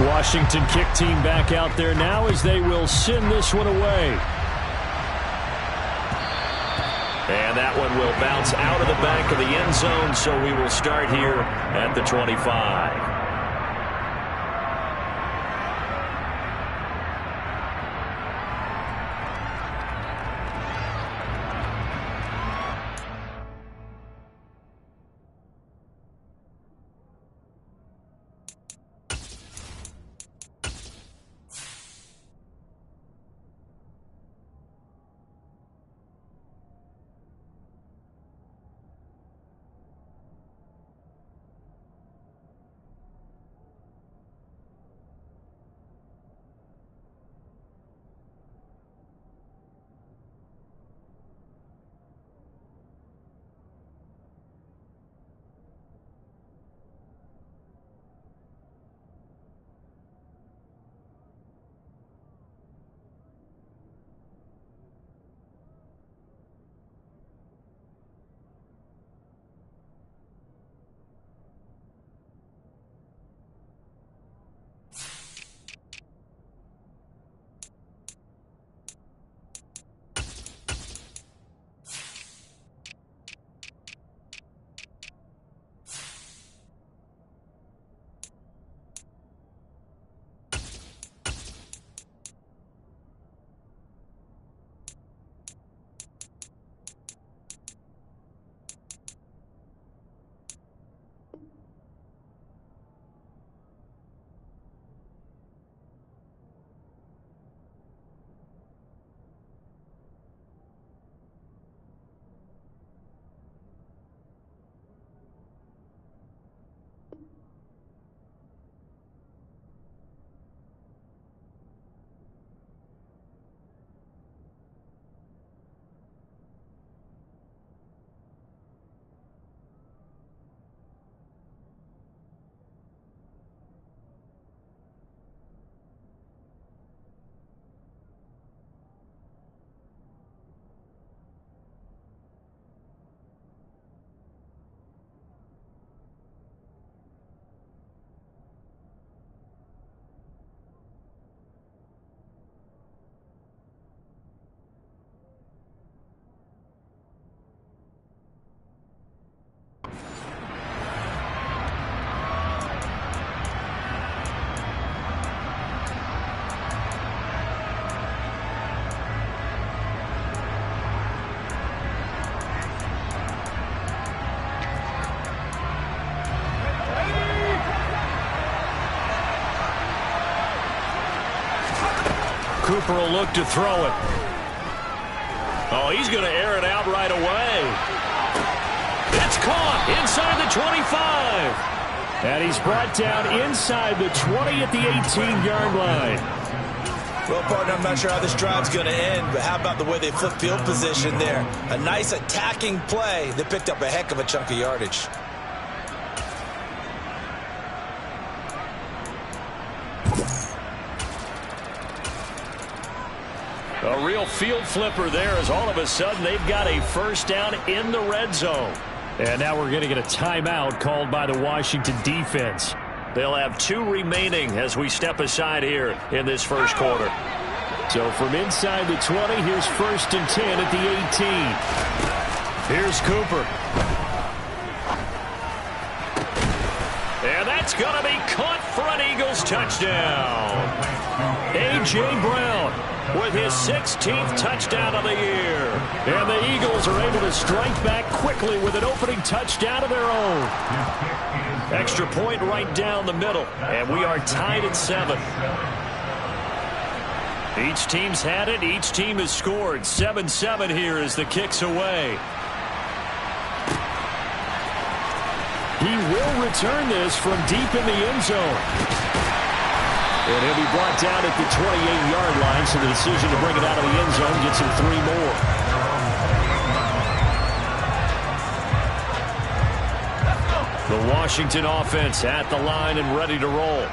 Washington kick team back out there now as they will send this one away. And that one will bounce out of the back of the end zone, so we will start here at the 25. Cooper will look to throw it. Oh, he's going to air it out right away. It's caught inside the 25. And he's brought down inside the 20 at the 18-yard line. Well, partner, I'm not sure how this drive's going to end, but how about the way they flip field position there? A nice attacking play that picked up a heck of a chunk of yardage. A real field flipper there as all of a sudden they've got a first down in the red zone. And now we're going to get a timeout called by the Washington defense. They'll have 2 remaining as we step aside here in this first quarter. So from inside the 20, here's 1st and 10 at the 18. Here's Cooper. And that's going to be caught for an Eagles touchdown. A.J. Brown with his 16th touchdown of the year. And the Eagles are able to strike back quickly with an opening touchdown of their own. Extra point right down the middle, and we are tied at 7. Each team's had it. Each team has scored. 7-7 here as the kick's away. He will return this from deep in the end zone. And he'll be brought down at the 28-yard line, so the decision to bring it out of the end zone gets him 3 more. The Washington offense at the line and ready to roll.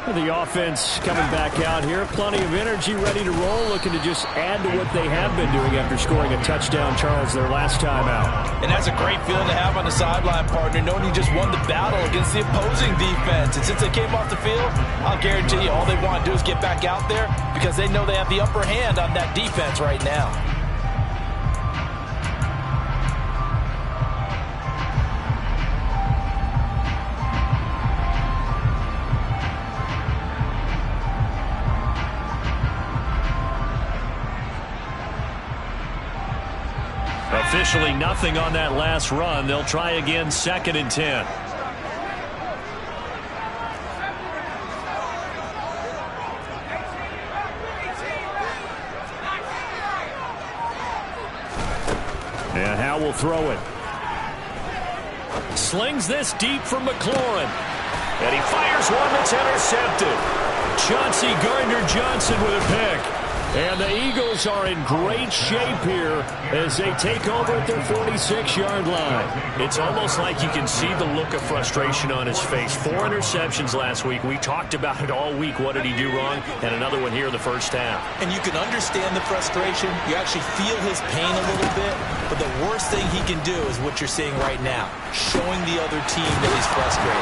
The offense coming back out here. Plenty of energy, ready to roll, looking to just add to what they have been doing after scoring a touchdown, Charles, their last time out. And that's a great feeling to have on the sideline, partner, knowing you just won the battle against the opposing defense. And since they came off the field, I'll guarantee you all they want to do is get back out there because they know they have the upper hand on that defense right now. Officially nothing on that last run. They'll try again, 2nd and 10. And Howe will throw it. Slings this deep for McLaurin. And he fires one that's intercepted. Chauncey Gardner-Johnson with a pick. And the Eagles are in great shape here as they take over at their 46-yard line. It's almost like you can see the look of frustration on his face. 4 interceptions last week. We talked about it all week. What did he do wrong? And another one here in the first half. And you can understand the frustration. You actually feel his pain a little bit. But the worst thing he can do is what you're seeing right now, showing the other team that he's frustrated.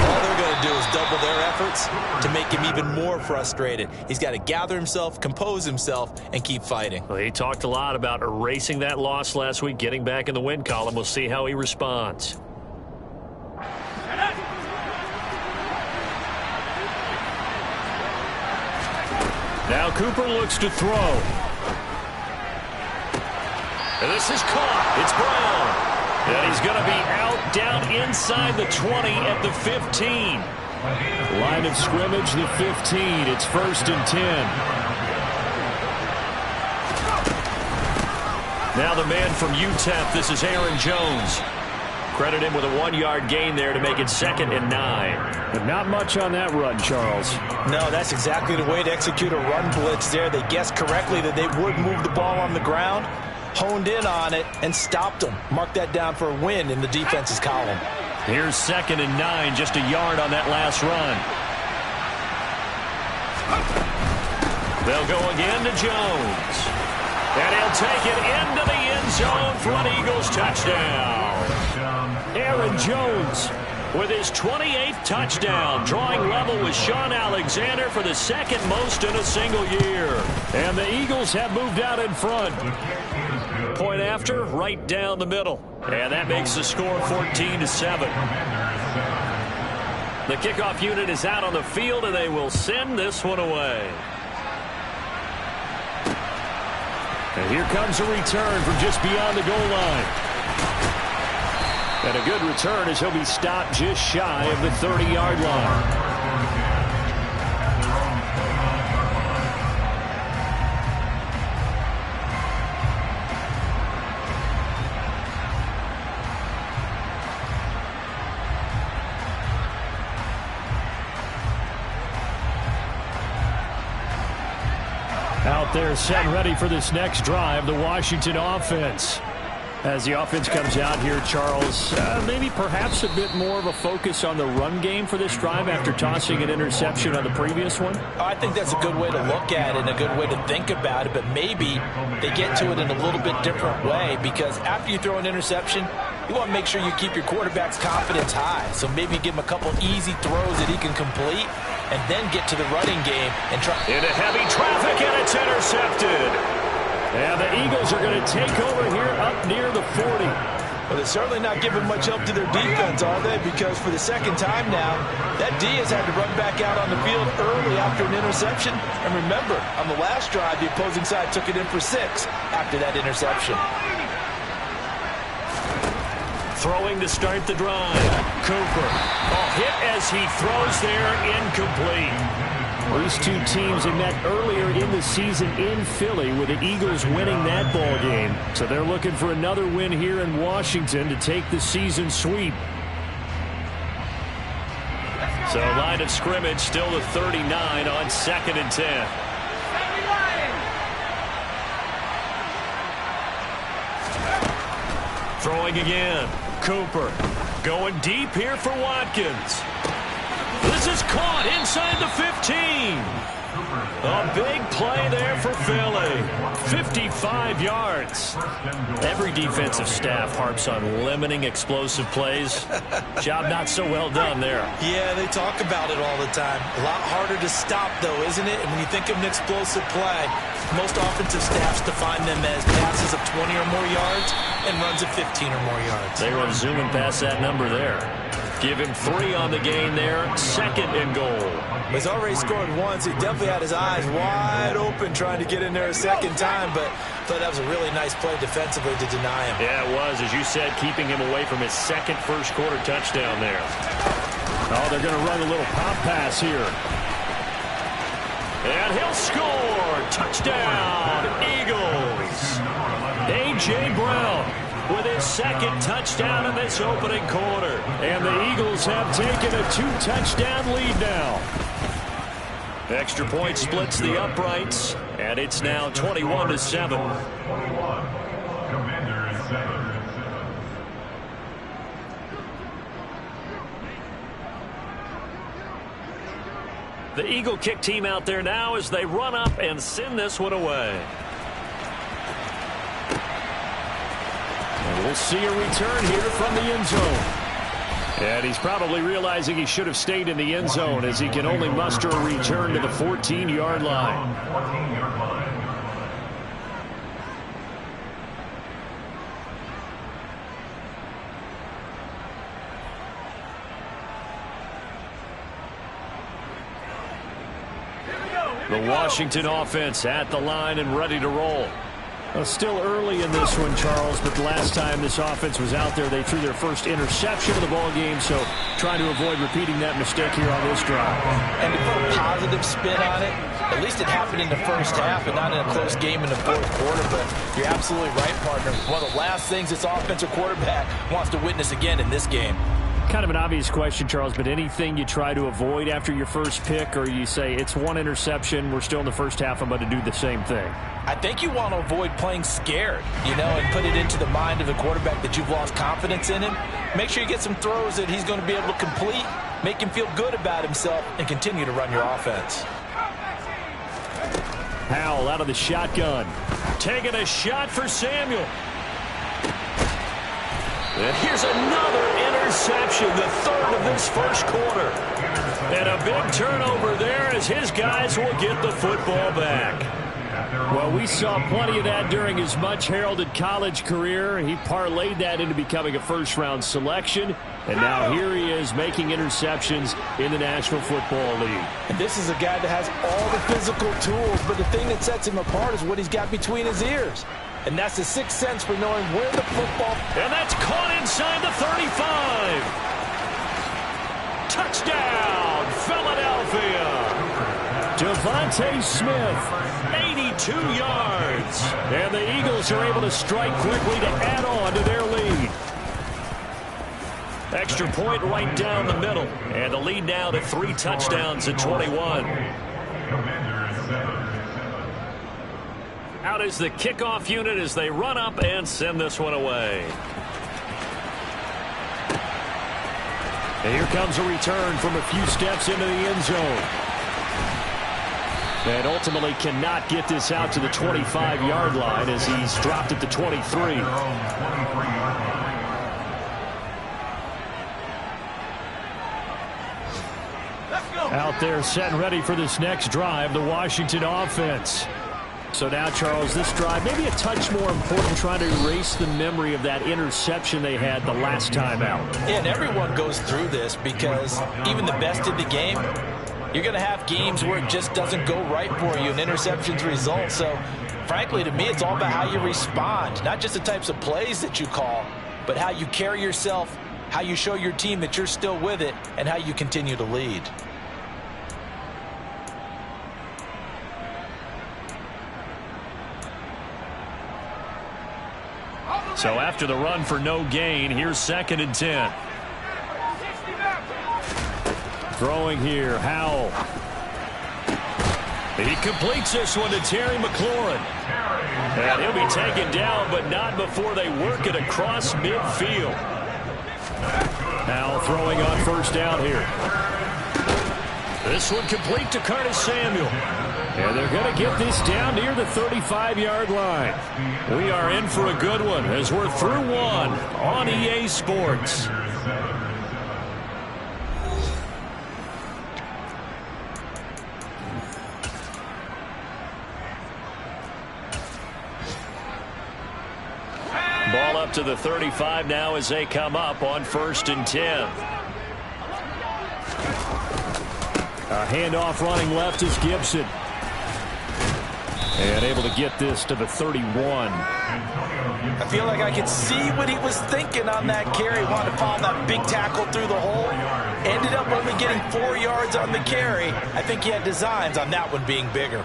All they're going to do is double their efforts to make him even more frustrated. He's got to gather himself, compose himself, and keep fighting. Well, he talked a lot about erasing that loss last week, getting back in the win column. We'll see how he responds. Now Cooper looks to throw. And this is caught. It's Brown. And he's going to be out down inside the 20 at the 15. Line of scrimmage, the 15. It's 1st and 10. Now the man from UTEP, this is Aaron Jones. Credit him with a 1-yard gain there to make it 2nd and 9. But not much on that run, Charles. No, that's exactly the way to execute a run blitz there. They guessed correctly that they would move the ball on the ground, honed in on it, and stopped them. Mark that down for a win in the defense's column. Here's 2nd and 9, just a yard on that last run. They'll go again to Jones. And he'll take it into the end zone for an Eagles touchdown. Aaron Jones with his 28th touchdown, drawing level with Sean Alexander for the 2nd most in a single year. And the Eagles have moved out in front. Point after, right down the middle. And that makes the score 14-7. The kickoff unit is out on the field, and they will send this one away. And here comes a return from just beyond the goal line. And a good return as he'll be stopped just shy of the 30-yard line. Out there set and ready for this next drive, the Washington offense. As the offense comes out here, Charles, maybe perhaps a bit more of a focus on the run game for this drive after tossing an interception on the previous one? I think that's a good way to look at it and a good way to think about it, but maybe they get to it in a little bit different way because after you throw an interception, you want to make sure you keep your quarterback's confidence high. So maybe give him a couple easy throws that he can complete and then get to the running game and try. Into heavy traffic, and it's intercepted. And the Eagles are going to take over here up near the 40. Well, they're certainly not giving much help to their defense, are they? Because for the 2nd time now, that D has had to run back out on the field early after an interception. And remember, on the last drive, the opposing side took it in for 6 after that interception. Throwing to start the drive. Cooper. A hit as he throws there, incomplete. These two teams have met earlier in the season in Philly with the Eagles winning that ball game. So they're looking for another win here in Washington to take the season sweep. So line of scrimmage still the 39 on 2nd and 10. Throwing again. Cooper going deep here for Watkins. This is caught inside the 15. A big play there for Philly. 55 yards. Every defensive staff harps on limiting explosive plays. Job not so well done there. Yeah, they talk about it all the time. A lot harder to stop, though, isn't it? And when you think of an explosive play, most offensive staffs define them as passes of 20 or more yards and runs of 15 or more yards. They were zooming past that number there. Give him 3 on the gain there. 2nd and goal. He's already scored once. He definitely had his eyes wide open trying to get in there a second time, but that was a really nice play defensively to deny him. Yeah, it was, as you said, keeping him away from his second first-quarter touchdown there. Oh, they're going to run a little pop pass here. And he'll score. Touchdown, Eagles. A.J. Brown with his 2nd touchdown in this opening quarter. And the Eagles have taken a 2-touchdown lead now. Extra point splits the uprights, and it's now 21-7. The Eagle kick team out there now as they run up and send this one away. And we'll see a return here from the end zone. And he's probably realizing he should have stayed in the end zone as he can only muster a return to the 14-yard line. The Washington offense at the line and ready to roll. Well, still early in this one, Charles, but the last time this offense was out there, they threw their first interception of the ball game, so trying to avoid repeating that mistake here on this drive. And to put a positive spin on it, at least it happened in the first half and not in a close game in the fourth quarter, but you're absolutely right, partner. One of the last things this offensive quarterback wants to witness again in this game. Kind of an obvious question, Charles, but anything you try to avoid after your first pick, or you say it's one interception, we're still in the first half, I'm going to do the same thing? I think you want to avoid playing scared, and put it into the mind of the quarterback that you've lost confidence in him. Make sure you get some throws that he's going to be able to complete, make him feel good about himself, and continue to run your offense. Howell out of the shotgun. Taking a shot for Samuel. And here's another interception, the 3rd of this first quarter. And a big turnover there as his guys will get the football back. Well, we saw plenty of that during his much-heralded college career. He parlayed that into becoming a first-round selection. And now here he is making interceptions in the National Football League. And this is a guy that has all the physical tools, but the thing that sets him apart is what he's got between his ears. And that's the sixth sense for knowing where the football... And that's caught inside the 35. Touchdown, Philadelphia. Devontae Smith, 82 yards. And the Eagles are able to strike quickly to add on to their lead. Extra point right down the middle. And the lead now to 3 touchdowns at 21. Out is the kickoff unit as they run up and send this one away. And here comes a return from a few steps into the end zone. And ultimately cannot get this out to the 25-yard line as he's dropped at the 23. Out there set and ready for this next drive, the Washington offense. So now, Charles, this drive maybe a touch more important, trying to erase the memory of that interception they had the last time out. Yeah, and everyone goes through this because even the best in the game, you're going to have games where it just doesn't go right for you and interceptions result. So, frankly, to me, it's all about how you respond, not just the types of plays that you call, but how you carry yourself, how you show your team that you're still with it, and how you continue to lead. So after the run for no gain, here's 2nd and 10. Throwing here, Howell. He completes this one to Terry McLaurin. And he'll be taken down, but not before they work it across midfield. Howell throwing on first down here. This one complete to Curtis Samuel. And they're going to get this down near the 35-yard line. We are in for a good one as we're through one on EA Sports. Ball up to the 35 now as they come up on 1st and 10. A handoff running left is Gibson. And able to get this to the 31. I feel like I could see what he was thinking on that carry. Wanted to follow that big tackle through the hole. Ended up only getting 4 yards on the carry. I think he had designs on that one being bigger.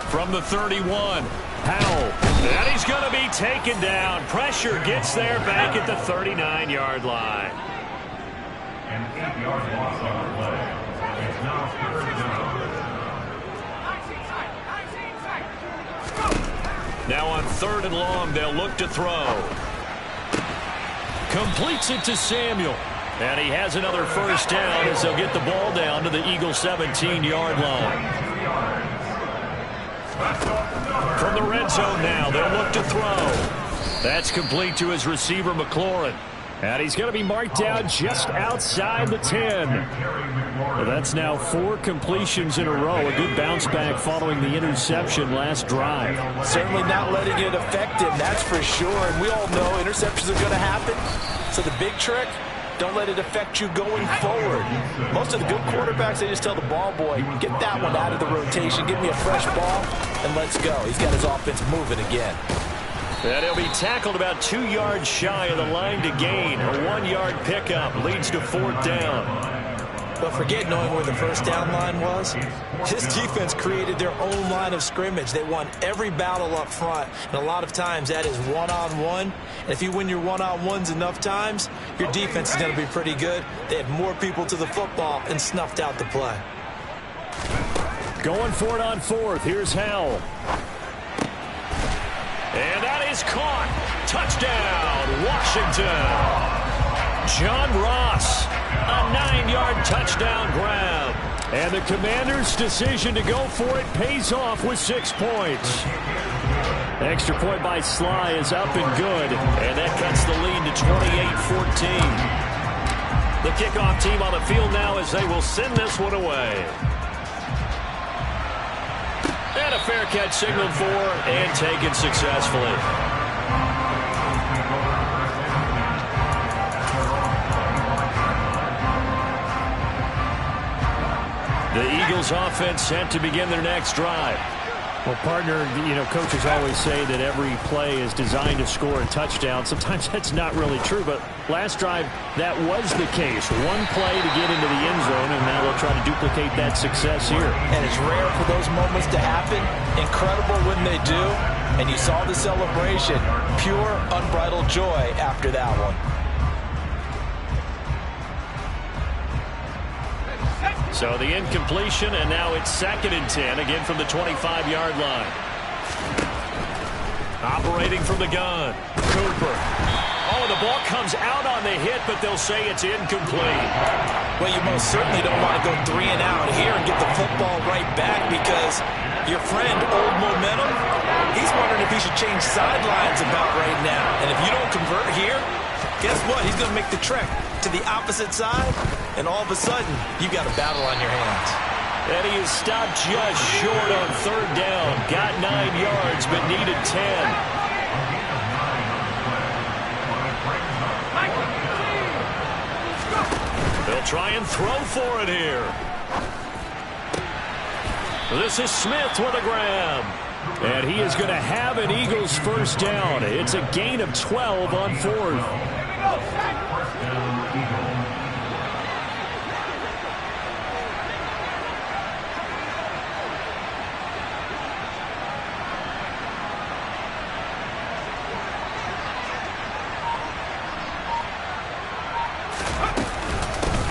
From the 31, Howell. And he's going to be taken down. Pressure gets there back at the 39-yard line. An 8-yard loss on the play. It's now 3rd down. Now on 3rd and long, they'll look to throw. Completes it to Samuel. And he has another 1st down as they'll get the ball down to the Eagles' 17-yard line. From the red zone now, they'll look to throw. That's complete to his receiver, McLaurin. And he's going to be marked down just outside the 10. Well, that's now 4 completions in a row. A good bounce back following the interception last drive. Certainly not letting it affect him, that's for sure. And we all know interceptions are going to happen. So the big trick, don't let it affect you going forward. Most of the good quarterbacks, they just tell the ball boy, get that one out of the rotation, give me a fresh ball, and let's go. He's got his offense moving again. And he'll be tackled about 2 yards shy of the line to gain. A 1-yard pickup leads to 4th down. But forget knowing where the 1st down line was. His defense created their own line of scrimmage. They won every battle up front, and a lot of times that is one-on-one. And if you win your one-on-ones enough times, your defense is going to be pretty good. They had more people to the football and snuffed out the play. Going for it on 4th. Here's Howell. And that is caught. Touchdown, Washington. John Ross, a 9-yard touchdown grab. And the Commanders' decision to go for it pays off with 6 points. Extra point by Sly is up and good. And that cuts the lead to 28-14. The kickoff team on the field now as they will send this one away. And a fair catch signaled for and taken successfully. The Eagles offense set to begin their next drive. Well, partner, coaches always say that every play is designed to score a touchdown. Sometimes that's not really true, but last drive, that was the case. One play to get into the end zone, and now they'll try to duplicate that success here. And it's rare for those moments to happen. Incredible when they do. And you saw the celebration. Pure, unbridled joy after that one. So the incompletion, and now it's 2nd and 10, again from the 25-yard line. Operating from the gun, Cooper. Oh, the ball comes out on the hit, but they'll say it's incomplete. Well, you most certainly don't want to go 3 and out here and get the football right back because your friend, Old Momentum, he's wondering if he should change sidelines about right now. And if you don't convert here, guess what? He's going to make the trek to the opposite side, and all of a sudden, you've got a battle on your hands. And he is stopped just short on 3rd down. Got 9 yards, but needed 10. They'll try and throw for it here. This is Smith with a grab. And he is going to have an Eagles 1st down. It's a gain of 12 on 4th.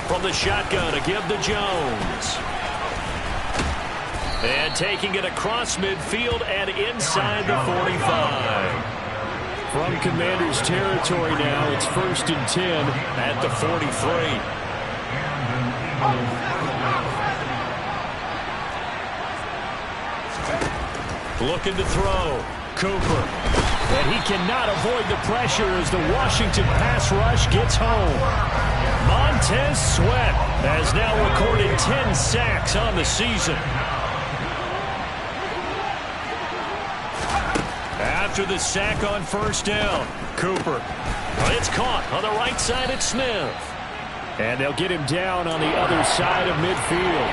From the shotgun to give to Jones. And taking it across midfield and inside the 45. From Commanders territory now, it's 1st and 10 at the 43. Looking to throw. Cooper. And he cannot avoid the pressure as the Washington pass rush gets home. Montez Sweat has now recorded 10 sacks on the season. After the sack on 1st down, Cooper. It's caught on the right side at Smith. And they'll get him down on the other side of midfield.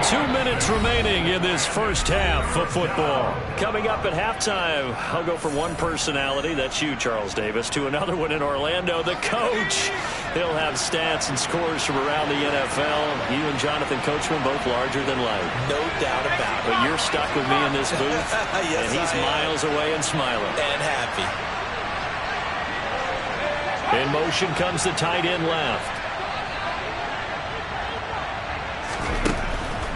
2 minutes remaining in this first half of football. Coming up at halftime, I'll go from one personality, that's you, Charles Davis, to another one in Orlando, the coach. He'll have stats and scores from around the NFL. You and Jonathan Coachman, both larger than life. No doubt about it. But you're stuck with me in this booth, yes, and he's miles away and smiling. And happy. In motion comes the tight end left.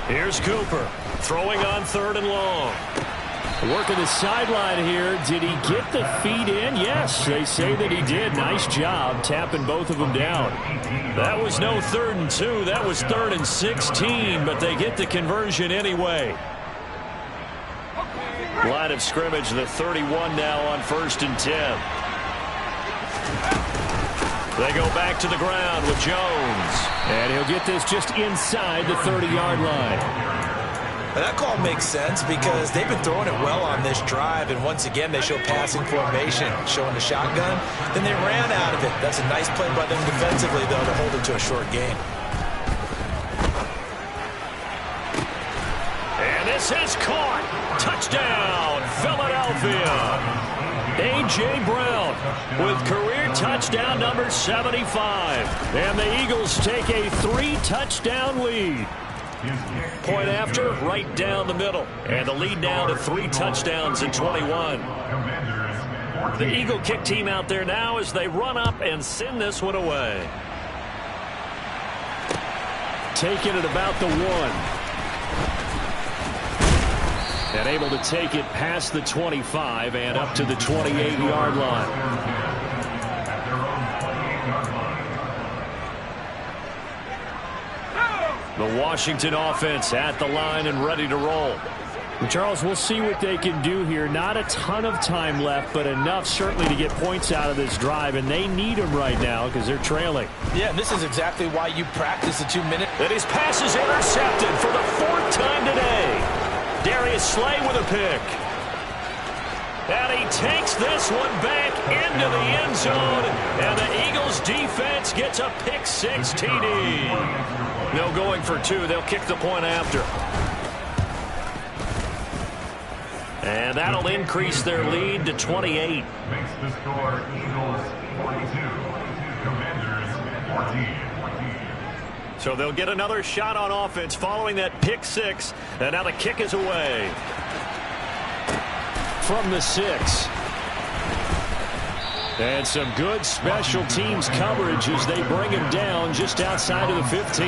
Here's Cooper throwing on 3rd and long. Working the sideline here. Did he get the feet in? Yes, they say that he did. Nice job tapping both of them down. That was no 3rd and 2. That was 3rd and 16, but they get the conversion anyway. Line of scrimmage, the 31 now on 1st and 10. They go back to the ground with Jones. And he'll get this just inside the 30-yard line. Now that call makes sense because they've been throwing it well on this drive. And once again, they show passing formation, showing the shotgun. Then they ran out of it. That's a nice play by them defensively, though, to hold it to a short gain. And this is caught. Touchdown, Philadelphia. A.J. Brown with career touchdown number 75. And the Eagles take a 3-touchdown lead. Point after, right down the middle. And the lead now to 3 touchdowns in 21. The Eagle kick team out there now as they run up and send this one away. Taking it about the 1. And able to take it past the 25 and up to the 28-yard line. The Washington offense at the line and ready to roll. Charles, we'll see what they can do here. Not a ton of time left, but enough certainly to get points out of this drive, and they need them right now because they're trailing. Yeah, and this is exactly why you practice the 2-minute. And his pass is intercepted for the 4th time today. Darius Slay with a pick. And he takes this one back into the end zone. And the Eagles defense gets a pick-6 TD. No going for 2. They'll kick the point after. And that'll increase their lead to 28. Makes the score Eagles 42, Commanders 14. So they'll get another shot on offense following that pick-6. And now the kick is away. From the 6. And some good special teams coverage as they bring him down just outside of the 15.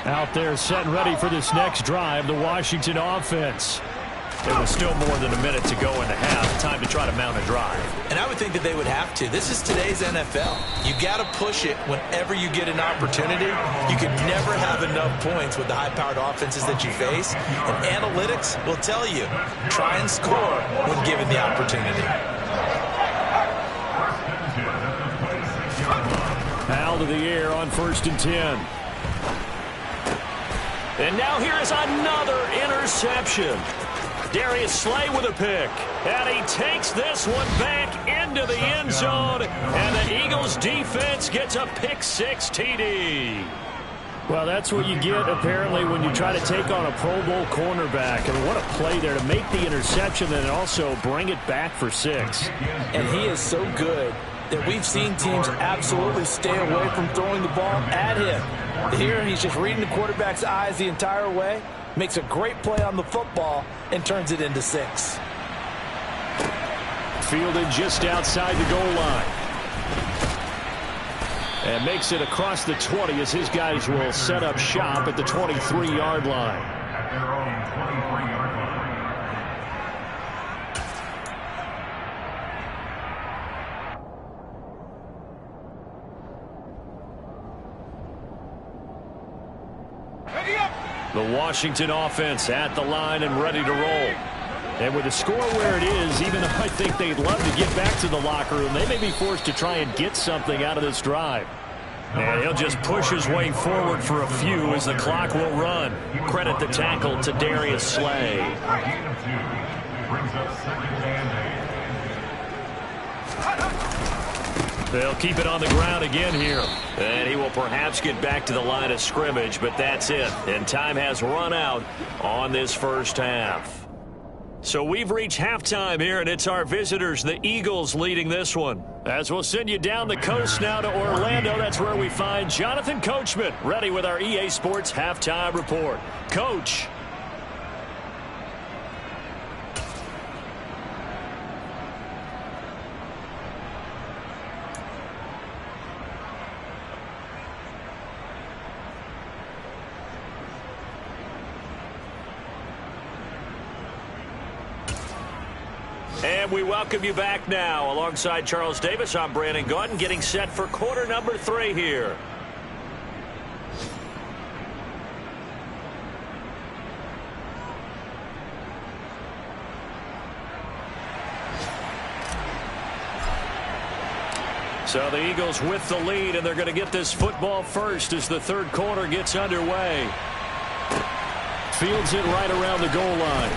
Out there set and ready for this next drive, the Washington offense. It was still more than a minute to go in the half. Time to try to mount a drive. And I would think that they would have to. This is today's NFL. You got to push it whenever you get an opportunity. You can never have enough points with the high-powered offenses that you face. And analytics will tell you, try and score when given the opportunity. Out of the air on 1st and 10. And now here is another interception. Darius Slay with a pick. And he takes this one back into the end zone. And the Eagles defense gets a pick-6 TD. Well, that's what you get, apparently, when you try to take on a Pro Bowl cornerback. And what a play there to make the interception and also bring it back for 6. And he is so good that we've seen teams absolutely stay away from throwing the ball at him. Here, he's just reading the quarterback's eyes the entire way, makes a great play on the football, and turns it into 6. Fielded just outside the goal line. And makes it across the 20 as his guys will set up shop at the 23-yard line. At their own 23-yard line. The Washington offense at the line and ready to roll. And with the score where it is, even though I think they'd love to get back to the locker room, they may be forced to try and get something out of this drive. And he'll just push his way forward for a few as the clock will run. Credit the tackle to Darius Slay. Gain of 2 brings up second and 8. They'll keep it on the ground again here. And he will perhaps get back to the line of scrimmage, but that's it. And time has run out on this first half. So we've reached halftime here, and it's our visitors, the Eagles, leading this one. As we'll send you down the coast now to Orlando, that's where we find Jonathan Coachman, ready with our EA Sports Halftime Report. Coach. And we welcome you back now. Alongside Charles Davis, I'm Brandon Gaudin, getting set for quarter number 3 here. So the Eagles with the lead, and they're going to get this football first as the third quarter gets underway. Fields it right around the goal line.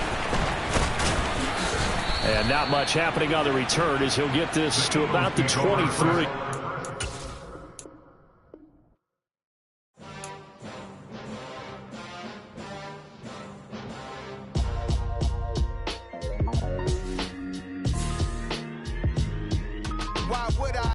And not much happening on the return as he'll get this to about the 23.